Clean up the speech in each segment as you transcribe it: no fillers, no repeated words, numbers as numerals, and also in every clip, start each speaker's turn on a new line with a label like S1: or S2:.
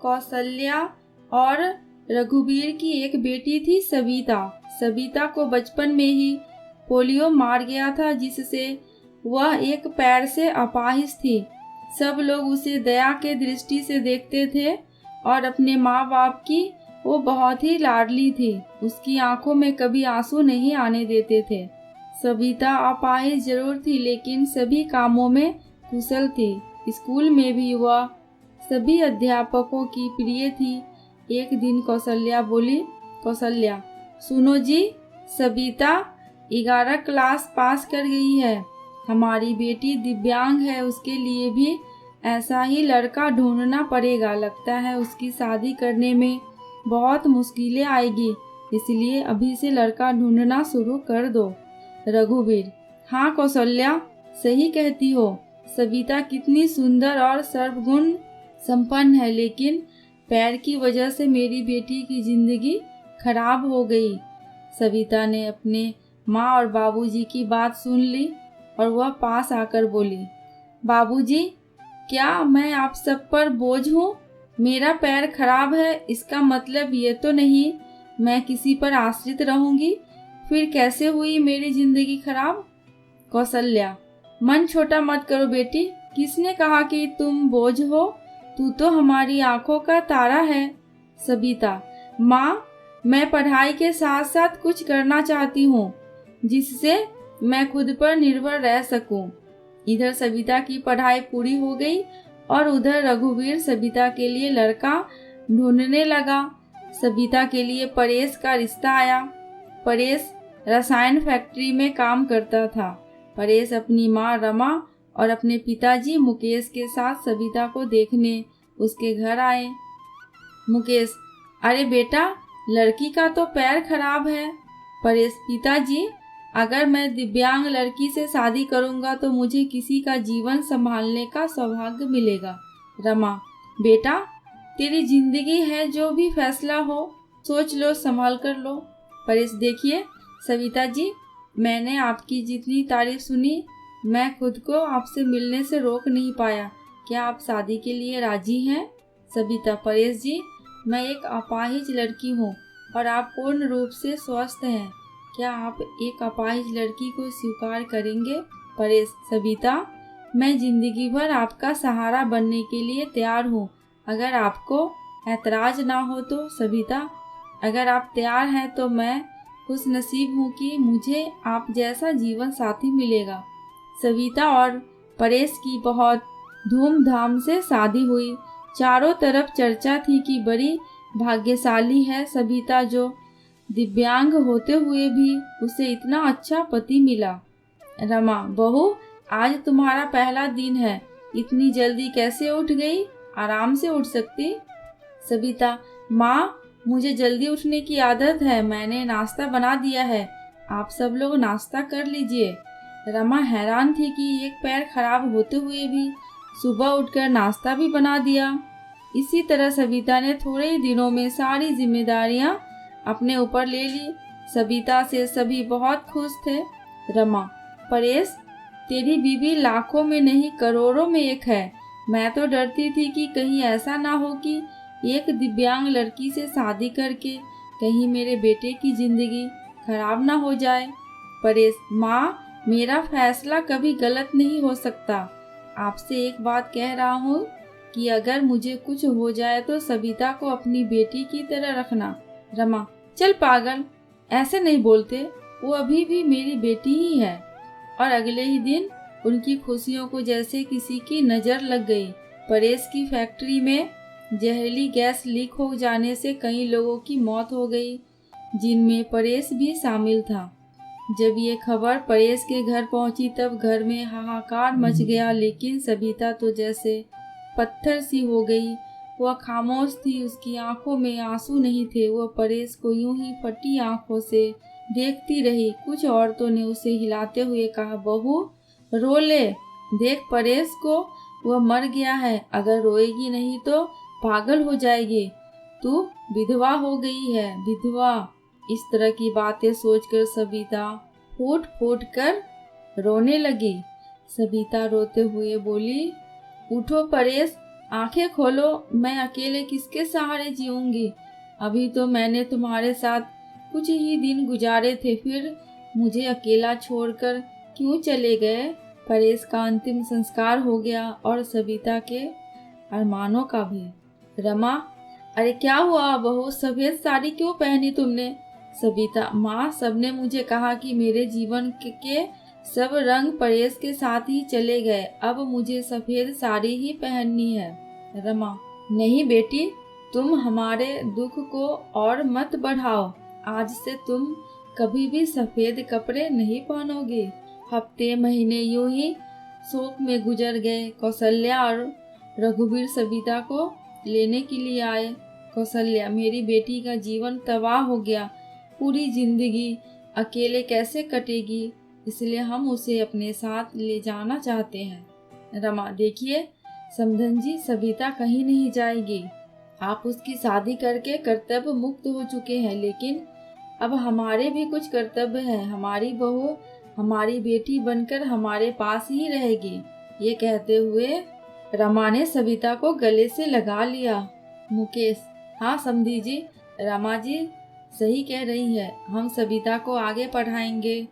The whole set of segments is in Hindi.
S1: कौशल्या और रघुवीर की एक बेटी थी सविता। सविता को बचपन में ही पोलियो मार गया था, जिससे वह एक पैर से अपाहिज थी। सब लोग उसे दया के दृष्टि से देखते थे और अपने माँ बाप की वो बहुत ही लाडली थी। उसकी आंखों में कभी आंसू नहीं आने देते थे। सविता अपाहिज जरूर थी, लेकिन सभी कामों में कुशल थी। स्कूल में भी वह सभी अध्यापकों की प्रिय थी। एक दिन कौशल्या बोली, कौशल्या सुनो जी, सविता 11 क्लास पास कर गई है। हमारी बेटी दिव्यांग है, उसके लिए भी ऐसा ही लड़का ढूंढना पड़ेगा। लगता है उसकी शादी करने में बहुत मुश्किलें आएगी, इसलिए अभी से लड़का ढूंढना शुरू कर दो। रघुवीर, हाँ कौशल्या, सही कहती हो। सविता कितनी सुंदर और सर्वगुण संपन्न है, लेकिन पैर की वजह से मेरी बेटी की जिंदगी खराब हो गई। सविता ने अपने माँ और बाबूजी की बात सुन ली और वह पास आकर बोली, बाबूजी, क्या मैं आप सब पर बोझ हूँ? मेरा पैर खराब है, इसका मतलब ये तो नहीं मैं किसी पर आश्रित रहूंगी। फिर कैसे हुई मेरी जिंदगी खराब? कौशल्या, मन छोटा मत करो बेटी, किसने कहा कि तुम बोझ हो? तू तो हमारी आंखों का तारा है। सविता, माँ, मैं पढ़ाई के साथ साथ कुछ करना चाहती हूँ जिससे मैं खुद पर निर्भर रह सकूं। इधर सविता की पढ़ाई पूरी हो गई और उधर रघुवीर सविता के लिए लड़का ढूंढने लगा। सविता के लिए परेश का रिश्ता आया। परेश रसायन फैक्ट्री में काम करता था। परेश अपनी माँ रमा और अपने पिताजी मुकेश के साथ सविता को देखने उसके घर आए। मुकेश, अरे बेटा, लड़की का तो पैर खराब है। परेश, पिताजी, अगर मैं दिव्यांग लड़की से शादी करूंगा तो मुझे किसी का जीवन संभालने का सौभाग्य मिलेगा। रमा, बेटा, तेरी जिंदगी है, जो भी फैसला हो सोच लो, संभाल कर लो। परेश, देखिए सविता जी, मैंने आपकी जितनी तारीफ सुनी, मैं खुद को आपसे मिलने से रोक नहीं पाया। क्या आप शादी के लिए राजी हैं? सविता, परेश जी, मैं एक अपाहिज लड़की हूँ और आप पूर्ण रूप से स्वस्थ हैं। क्या आप एक अपाहिज लड़की को स्वीकार करेंगे? परेश, सविता, मैं जिंदगी भर आपका सहारा बनने के लिए तैयार हूँ, अगर आपको ऐतराज ना हो तो। सविता, अगर आप तैयार हैं तो मैं खुश नसीब हूँ कि मुझे आप जैसा जीवन साथी मिलेगा। सविता और परेश की बहुत धूमधाम से शादी हुई। चारों तरफ चर्चा थी कि बड़ी भाग्यशाली है सविता, जो दिव्यांग होते हुए भी उसे इतना अच्छा पति मिला। रमा, बहू, आज तुम्हारा पहला दिन है, इतनी जल्दी कैसे उठ गई? आराम से उठ सकती। सविता, माँ, मुझे जल्दी उठने की आदत है, मैंने नाश्ता बना दिया है, आप सब लोग नाश्ता कर लीजिए। रमा हैरान थी कि एक पैर खराब होते हुए भी सुबह उठकर नाश्ता भी बना दिया। इसी तरह सविता ने थोड़े ही दिनों में सारी जिम्मेदारियां अपने ऊपर ले ली। सविता से सभी बहुत खुश थे। रमा, परेश, तेरी बीवी लाखों में नहीं करोड़ों में एक है। मैं तो डरती थी कि कहीं ऐसा ना हो कि एक दिव्यांग लड़की से शादी करके कहीं मेरे बेटे की जिंदगी खराब ना हो जाए। परेश, माँ, मेरा फैसला कभी गलत नहीं हो सकता। आपसे एक बात कह रहा हूँ कि अगर मुझे कुछ हो जाए तो सविता को अपनी बेटी की तरह रखना। रमा, चल पागल, ऐसे नहीं बोलते, वो अभी भी मेरी बेटी ही है। और अगले ही दिन उनकी खुशियों को जैसे किसी की नज़र लग गई। परेश की फैक्ट्री में जहरीली गैस लीक हो जाने से कई लोगों की मौत हो गई, जिनमें परेश भी शामिल था। जब ये खबर परेश के घर पहुंची तब घर में हाहाकार मच गया, लेकिन सविता तो जैसे पत्थर सी हो गई। वह खामोश थी, उसकी आंखों में आंसू नहीं थे। वह परेश को यूं ही फटी आंखों से देखती रही। कुछ औरतों ने उसे हिलाते हुए कहा, बहू, रो ले, देख परेश को, वह मर गया है, अगर रोएगी नहीं तो पागल हो जाएगी। तू विधवा हो गई है, विधवा। इस तरह की बातें सोचकर सविता फूट फूट कर रोने लगी। सविता रोते हुए बोली, उठो परेश, आंखें खोलो, मैं अकेले किसके सहारे जीऊंगी? अभी तो मैंने तुम्हारे साथ कुछ ही दिन गुजारे थे, फिर मुझे अकेला छोड़कर क्यों चले गए? परेश का अंतिम संस्कार हो गया और सविता के अरमानों का भी। रमा, अरे क्या हुआ बहू, सफेद साड़ी क्यों पहनी तुमने? सविता, माँ, सबने मुझे कहा कि मेरे जीवन के सब रंग परेश के साथ ही चले गए, अब मुझे सफेद साड़ी ही पहननी है। रमा, नहीं बेटी, तुम हमारे दुख को और मत बढ़ाओ। आज से तुम कभी भी सफेद कपड़े नहीं पहनोगे। हफ्ते महीने यूं ही शोक में गुजर गए। कौशल्या और रघुवीर सविता को लेने के लिए आए। कौशल्या, मेरी बेटी का जीवन तबाह हो गया, पूरी जिंदगी अकेले कैसे कटेगी, इसलिए हम उसे अपने साथ ले जाना चाहते हैं। रमा, देखिए समधन जी, सविता कहीं नहीं जाएगी। आप उसकी शादी करके कर्तव्य मुक्त हो चुके हैं, लेकिन अब हमारे भी कुछ कर्तव्य हैं। हमारी बहू हमारी बेटी बनकर हमारे पास ही रहेगी। ये कहते हुए रमा ने सविता को गले से लगा लिया। मुकेश, हाँ समधी जी, रमा जी सही कह रही है। हम सविता को आगे पढ़ाएंगे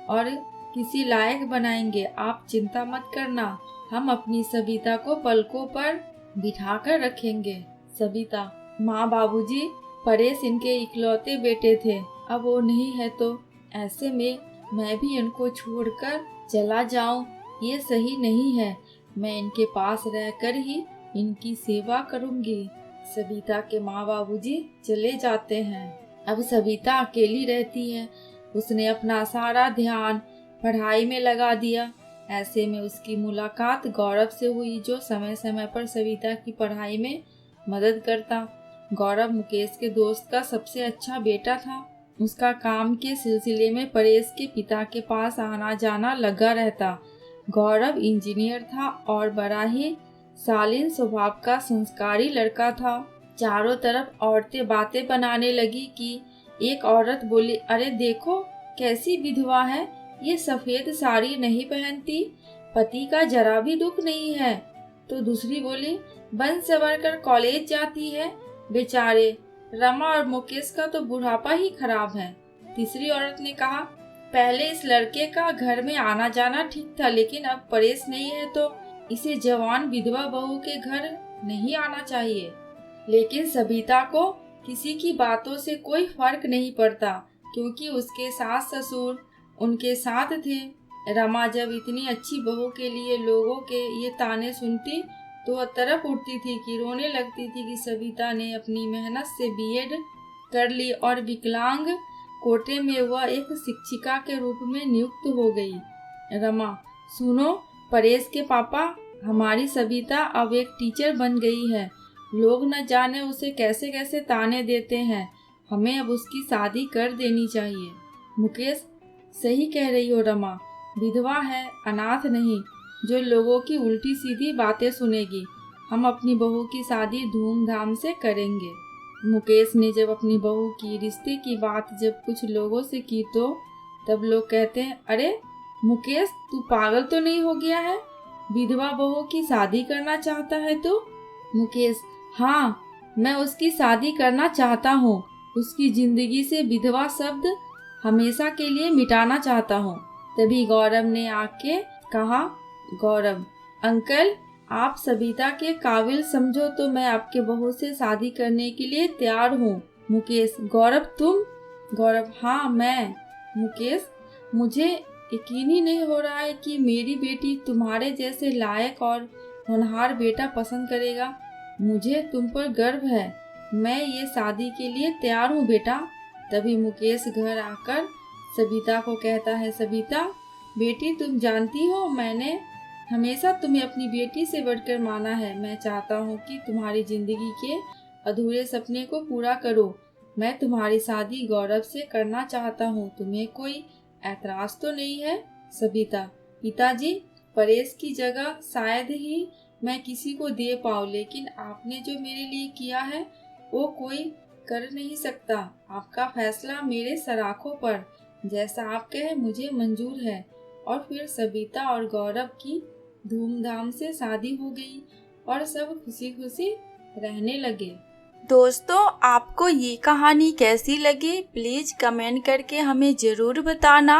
S1: और किसी लायक बनाएंगे। आप चिंता मत करना, हम अपनी सविता को पलकों पर बिठाकर रखेंगे। सविता, माँ बाबूजी, परेश इनके इकलौते बेटे थे, अब वो नहीं है तो ऐसे में मैं भी इनको छोड़कर चला जाऊं, ये सही नहीं है। मैं इनके पास रहकर ही इनकी सेवा करूंगी। सविता के माँ बाबूजी चले जाते हैं। अब सविता अकेली रहती है। उसने अपना सारा ध्यान पढ़ाई में लगा दिया। ऐसे में उसकी मुलाकात गौरव से हुई, जो समय समय पर सविता की पढ़ाई में मदद करता। गौरव मुकेश के दोस्त का सबसे अच्छा बेटा था। उसका काम के सिलसिले में परेश के पिता के पास आना जाना लगा रहता। गौरव इंजीनियर था और बड़ा ही शालीन स्वभाव का संस्कारी लड़का था। चारों तरफ औरतें बातें बनाने लगी कि एक औरत बोली, अरे देखो कैसी विधवा है, ये सफेद साड़ी नहीं पहनती, पति का जरा भी दुख नहीं है। तो दूसरी बोली, बन सवर कर कॉलेज जाती है, बेचारे रमा और मुकेश का तो बुढ़ापा ही खराब है। तीसरी औरत ने कहा, पहले इस लड़के का घर में आना जाना ठीक था, लेकिन अब परेश नहीं है तो इसे जवान विधवा बहू के घर नहीं आना चाहिए। लेकिन सविता को किसी की बातों से कोई फर्क नहीं पड़ता, क्योंकि उसके सास ससुर उनके साथ थे। रमा जब इतनी अच्छी बहू के लिए लोगों के ये ताने सुनती तो वह तरफ उठती थी कि रोने लगती थी कि सविता ने अपनी मेहनत से बीएड कर ली और विकलांग कोटे में वह एक शिक्षिका के रूप में नियुक्त हो गई। रमा, सुनो, परेश के पापा, हमारी सविता अब एक टीचर बन गई है। लोग न जाने उसे कैसे कैसे ताने देते हैं। हमें अब उसकी शादी कर देनी चाहिए। मुकेश, सही कह रही हो रमा, विधवा है, अनाथ नहीं, जो लोगों की उल्टी सीधी बातें सुनेगी। हम अपनी बहू की शादी धूमधाम से करेंगे। मुकेश ने जब अपनी बहू की रिश्ते की बात जब कुछ लोगों से की तो तब लोग कहते हैं, अरे मुकेश, तू पागल तो नहीं हो गया है, विधवा बहू की शादी करना चाहता है तू? मुकेश, हाँ, मैं उसकी शादी करना चाहता हूँ। उसकी जिंदगी से विधवा शब्द हमेशा के लिए मिटाना चाहता हूँ। तभी गौरव ने आके कहा, गौरव अंकल, आप सविता के काबिल समझो तो मैं आपके बहू से शादी करने के लिए तैयार हूँ। मुकेश, गौरव तुम? गौरव, हाँ मैं। मुकेश, मुझे यकीन ही नहीं हो रहा है कि मेरी बेटी तुम्हारे जैसे लायक और होनहार बेटा पसंद करेगा। मुझे तुम पर गर्व है। मैं ये शादी के लिए तैयार हूँ बेटा। तभी मुकेश घर आकर सविता को कहता है, सविता बेटी, तुम जानती हो मैंने हमेशा तुम्हें अपनी बेटी से बढ़कर माना है। मैं चाहता हूँ कि तुम्हारी जिंदगी के अधूरे सपने को पूरा करो। मैं तुम्हारी शादी गौरव से करना चाहता हूँ। तुम्हें कोई ऐतराज तो नहीं है? सविता, पिताजी, परेश की जगह शायद ही मैं किसी को दे पाऊँ, लेकिन आपने जो मेरे लिए किया है वो कोई कर नहीं सकता। आपका फैसला मेरे सराखों पर, जैसा आप कहे मुझे मंजूर है। और फिर सविता और गौरव की धूमधाम से शादी हो गई और सब खुशी खुशी रहने लगे।
S2: दोस्तों, आपको ये कहानी कैसी लगी प्लीज़ कमेंट करके हमें ज़रूर बताना।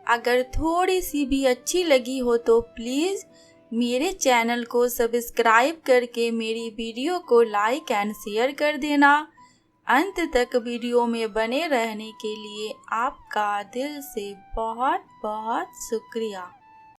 S2: अगर थोड़ी सी भी अच्छी लगी हो तो प्लीज़ मेरे चैनल को सब्सक्राइब करके मेरी वीडियो को लाइक एंड शेयर कर देना। अंत तक वीडियो में बने रहने के लिए आपका दिल से बहुत बहुत शुक्रिया।